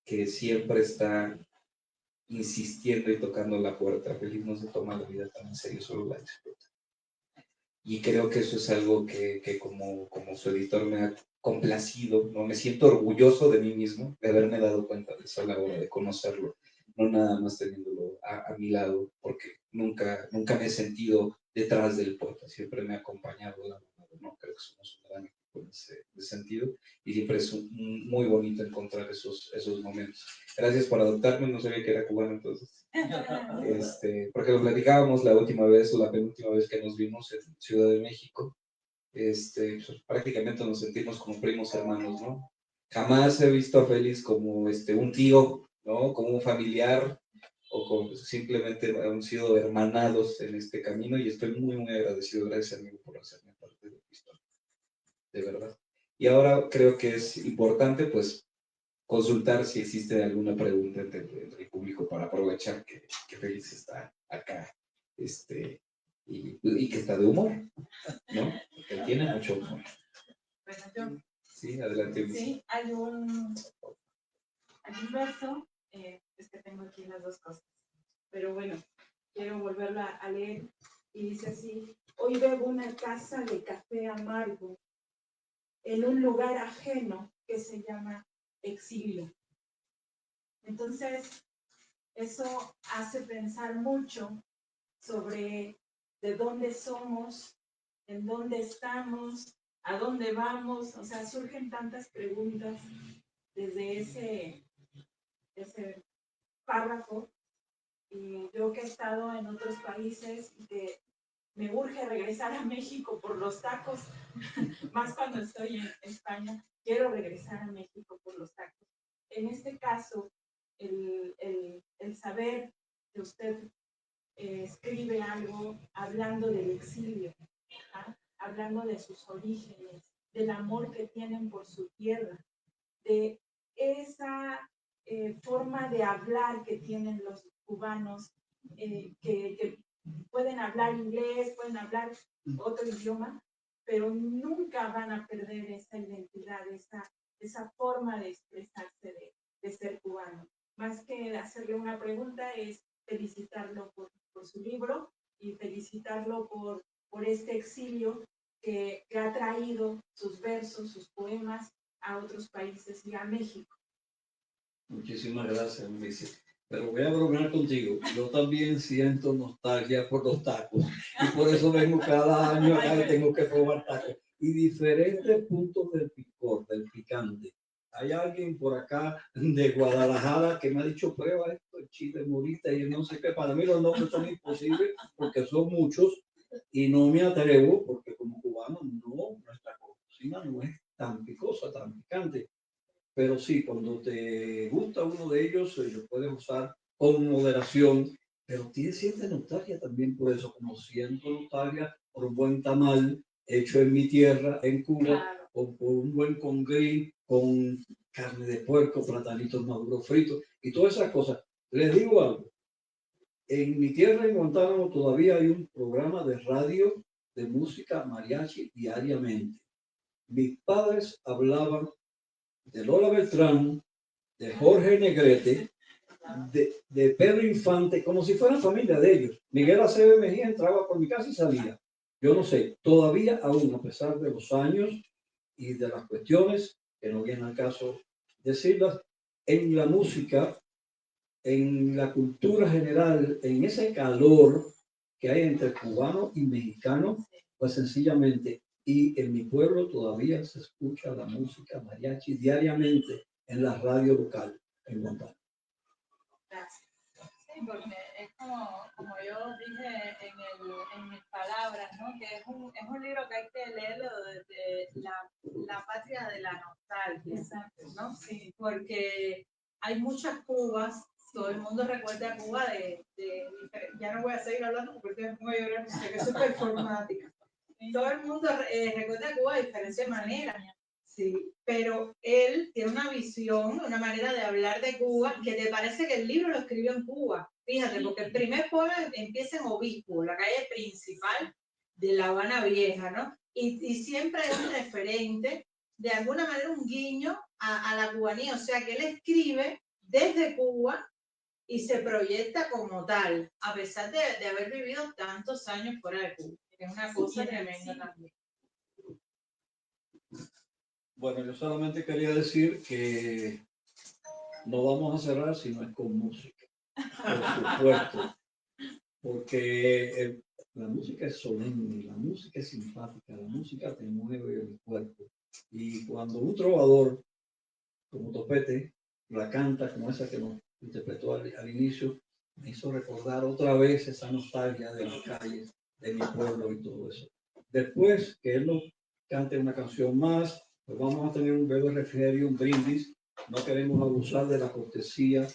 que siempre está insistiendo y tocando la puerta. Félix no se toma la vida tan en serio, solo la disfruta. Y creo que eso es algo que como su editor me ha complacido, ¿no? Me siento orgulloso de mí mismo, de haberme dado cuenta de eso a la hora de conocerlo, no nada más teniéndolo a mi lado, porque nunca me he sentido detrás del poeta, siempre me ha acompañado, ¿no? Creo que somos un gran equipo en ese sentido, y siempre es muy bonito encontrar esos momentos. Gracias por adoptarme, no sabía que era cubano entonces. Porque lo platicábamos la última vez o la penúltima vez que nos vimos en Ciudad de México, pues, prácticamente nos sentimos como primos hermanos, ¿no? Jamás he visto a Félix como un tío, ¿no? Como un familiar, o como simplemente han sido hermanados en este camino, y estoy muy, muy agradecido. Gracias, amigo, por hacerme parte de tu historia, de verdad. Y ahora creo que es importante, pues, consultar si existe alguna pregunta entre el público para aprovechar que Félix está acá, y que está de humor, ¿no? Que tiene mucho humor. Bueno, yo. Sí, adelante. Sí, hay un verso, es que tengo aquí las 2 cosas, pero bueno, quiero volverla a leer, y dice así: hoy bebo una taza de café amargo en un lugar ajeno que se llama exilio. Entonces, eso hace pensar mucho sobre de dónde somos, en dónde estamos, a dónde vamos. O sea, surgen tantas preguntas desde ese párrafo. Y yo que he estado en otros países y que me urge regresar a México por los tacos, más cuando estoy en España, quiero regresar a México por los tacos. En este caso, el saber que usted escribe algo hablando del exilio, ¿ah? Hablando de sus orígenes, del amor que tienen por su tierra, de esa forma de hablar que tienen los cubanos que pueden hablar inglés, pueden hablar otro idioma, pero nunca van a perder esa identidad, esa forma de expresarse, de ser cubano. Más que hacerle una pregunta, es felicitarlo por su libro y felicitarlo por este exilio que ha traído sus versos, sus poemas a otros países y a México. Muchísimas gracias, Ulises. Pero voy a bromear contigo. Yo también siento nostalgia por los tacos. Y por eso vengo cada año acá y tengo que probar tacos. Y diferentes puntos del picor, del picante. Hay alguien por acá de Guadalajara que me ha dicho, prueba esto, chile morita y no sé qué. Para mí los nombres son imposibles porque son muchos y no me atrevo porque como cubano no, nuestra cocina no es tan picosa, tan picante. Pero sí, cuando te gusta uno de ellos, lo puedes usar con moderación, pero sientes nostalgia también por eso, como siento nostalgia por un buen tamal hecho en mi tierra, en Cuba, Claro. o por un buen congrí con carne de puerco, platanitos maduros fritos y todas esas cosas. Les digo algo, en mi tierra, en Guantánamo, todavía hay un programa de radio de música mariachi diariamente. Mis padres hablaban de Lola Beltrán, de Jorge Negrete, de Pedro Infante, como si fuera familia de ellos. Miguel Acevedo Mejía entraba por mi casa y salía. Yo no sé, todavía aún, a pesar de los años y de las cuestiones, que no viene al caso decirlas, en la música, en la cultura general, en ese calor que hay entre cubano y mexicano, pues sencillamente, y en mi pueblo todavía se escucha la música mariachi diariamente en la radio local en Guantánamo. Sí, porque es como yo dije en mis palabras, ¿no? Que es un libro que hay que leerlo desde la patria de la nostalgia, ¿no? Sí, porque hay muchas Cubas, todo el mundo recuerda a Cuba ya no voy a seguir hablando porque me voy a llorar porque soy performática. Todo el mundo recuerda a Cuba de diferentes maneras. Sí, pero él tiene una visión, una manera de hablar de Cuba, que te parece que el libro lo escribió en Cuba. Fíjate, porque el primer poema empieza en Obispo, la calle principal de La Habana Vieja, ¿no? Y siempre es un referente, de alguna manera un guiño a la cubanía, o sea que él escribe desde Cuba y se proyecta como tal, a pesar de haber vivido tantos años fuera de Cuba. Es una cosa tremenda también. Bueno, yo solamente quería decir que no vamos a cerrar si no es con música, por supuesto, porque la música es solemne, la música es simpática, la música te mueve el cuerpo. Y cuando un trovador como Topete la canta como esa que nos interpretó al inicio, me hizo recordar otra vez esa nostalgia de las calles, de mi pueblo y todo eso. Después que él nos cante una canción más, pues vamos a tener un breve refrigerio, un brindis. No queremos abusar de la cortesía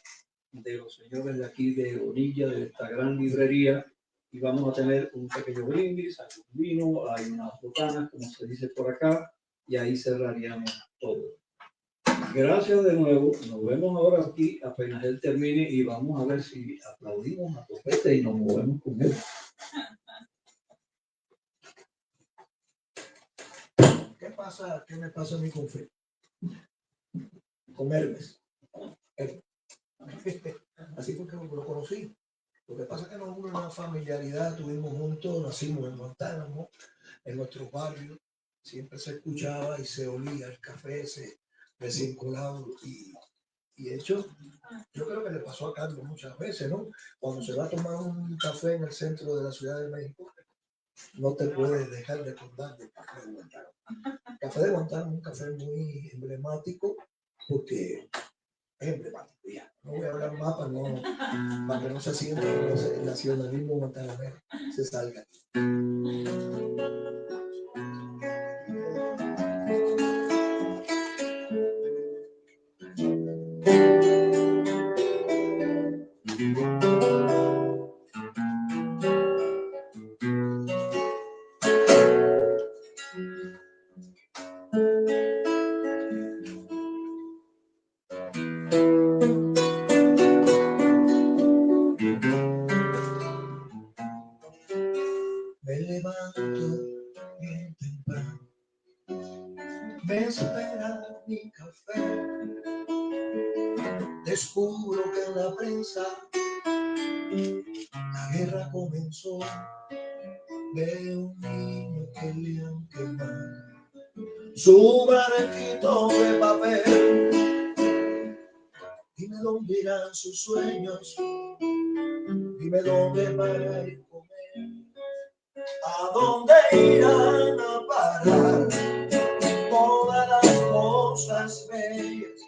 de los señores de aquí de Orilla, de esta gran librería, y vamos a tener un pequeño brindis, hay un vino, hay unas botanas, como se dice por acá, y ahí cerraríamos todo. Gracias de nuevo, nos vemos ahora aquí apenas él termine y vamos a ver si aplaudimos a Topete y nos movemos con él. ¿Qué me pasa a mí con Fe? Con Hermes. Así fue que lo conocí. Lo que pasa es que nos une una familiaridad, tuvimos juntos, nacimos en Guantánamo, en nuestros barrios, siempre se escuchaba y se olía el café ese recién colado y de hecho, yo creo que le pasó a Carlos muchas veces, ¿no? Cuando se va a tomar un café en el centro de la Ciudad de México, no te puedes dejar de acordar del café de Guantánamo. El café de Guantánamo es un café muy emblemático porque es emblemático ya. No voy a hablar más para que no se sienta que el nacionalismo guantanamero se salga. me espera mi café. Descubro que en la prensa la guerra comenzó. Veo un niño que le han quemado su barquito de papel. Dime dónde irán sus sueños, dime dónde van a ir comer, a dónde irán a parar todas las cosas bellas,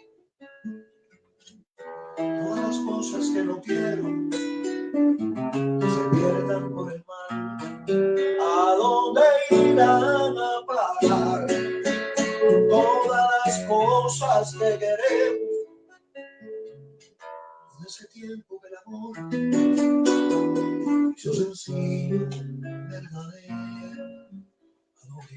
todas las cosas que no quiero se pierdan por el mar. ¿A dónde irán a parar todas las cosas que queremos? En ese tiempo que el amor hizo sencillo, verdadero, ¿a dónde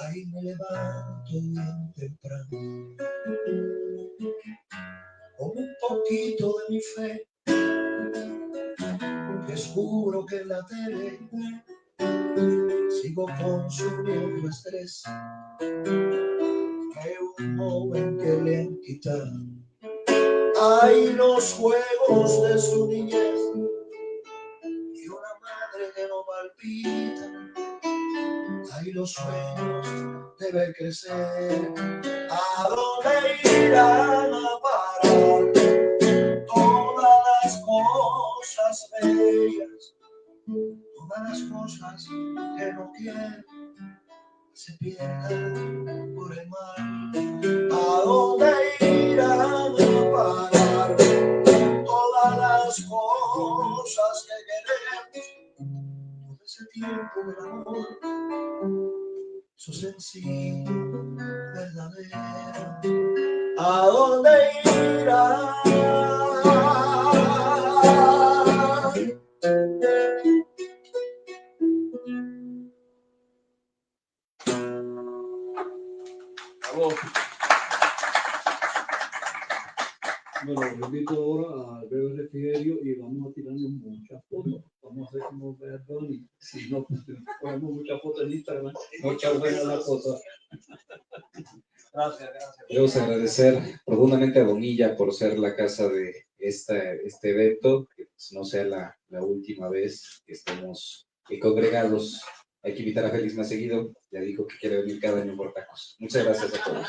Ahí me levanto bien temprano, con un poquito de mi fe. Descubro que en la tele sigo consumiendo estrés. Veo un joven que le han quitado ay los juegos de su niñez y una madre que no palpita. Ay, los sueños deben crecer. ¿A dónde irán a parar todas las cosas bellas? Todas las cosas que no quiero se pierdan por el mar. ¿A dónde irán a parar todas las cosas que queremos? Todo ese tiempo del amor, su sencillo, verdadero. ¿A dónde irán? Bueno, los invito ahora al breve refrigerio y vamos a tirarnos muchas fotos. Vamos a hacer como Bad Bunny. Si no, pues, ponemos muchas fotos en Instagram. Muchas buenas las fotos. Gracias. Queremos agradecer profundamente a Bonilla por ser la casa de este evento, que no sea la última vez que estemos congregados. Hay que invitar a Félix más seguido, ya dijo que quiere venir cada año por tacos. Muchas gracias a todos.